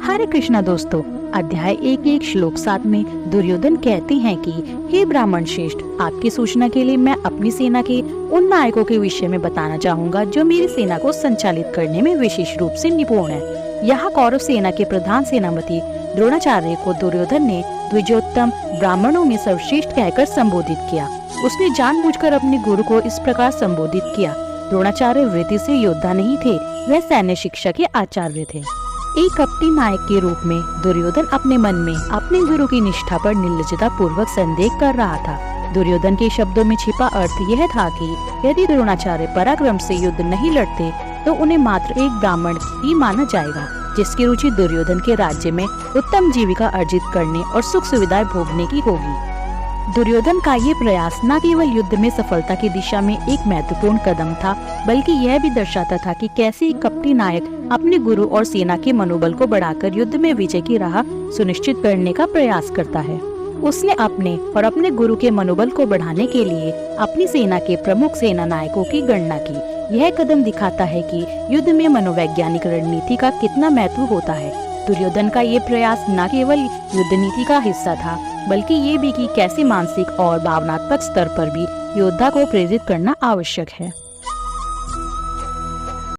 हरे कृष्णा दोस्तों, अध्याय 1 श्लोक 7 में दुर्योधन कहते हैं कि हे ब्राह्मण श्रेष्ठ, आपकी सूचना के लिए मैं अपनी सेना के उन नायकों के विषय में बताना चाहूँगा जो मेरी सेना को संचालित करने में विशेष रूप से निपुण है। यहाँ कौरव सेना के प्रधान सेनापति द्रोणाचार्य को दुर्योधन ने द्विजोत्तम ब्राह्मणों में सर्वश्रेष्ठ कहकर संबोधित किया। उसने जानबूझकर अपने गुरु को इस प्रकार संबोधित किया। द्रोणाचार्य वृत्ति से योद्धा नहीं थे, वह सैन्य शिक्षा के आचार्य थे। एक कपटी नायक के रूप में दुर्योधन अपने मन में अपने गुरु की निष्ठा पर निर्लजता पूर्वक संदेह कर रहा था। दुर्योधन के शब्दों में छिपा अर्थ यह था कि यदि द्रोणाचार्य पराक्रम से युद्ध नहीं लड़ते तो उन्हें मात्र एक ब्राह्मण ही माना जाएगा, जिसकी रुचि दुर्योधन के राज्य में उत्तम जीविका अर्जित करने और सुख सुविधाएं भोगने की होगी। दुर्योधन का ये प्रयास न केवल युद्ध में सफलता की दिशा में एक महत्वपूर्ण कदम था, बल्कि यह भी दर्शाता था कि कैसे एक कपटी नायक अपने गुरु और सेना के मनोबल को बढ़ाकर युद्ध में विजय की राह सुनिश्चित करने का प्रयास करता है। उसने अपने और अपने गुरु के मनोबल को बढ़ाने के लिए अपनी सेना के प्रमुख सेना नायकों की गणना की। यह कदम दिखाता है कि युद्ध में मनोवैज्ञानिक रणनीति का कितना महत्व होता है। दुर्योधन का ये प्रयास न केवल युद्ध नीति का हिस्सा था, बल्कि ये भी कि कैसे मानसिक और भावनात्मक स्तर पर भी योद्धा को प्रेरित करना आवश्यक है।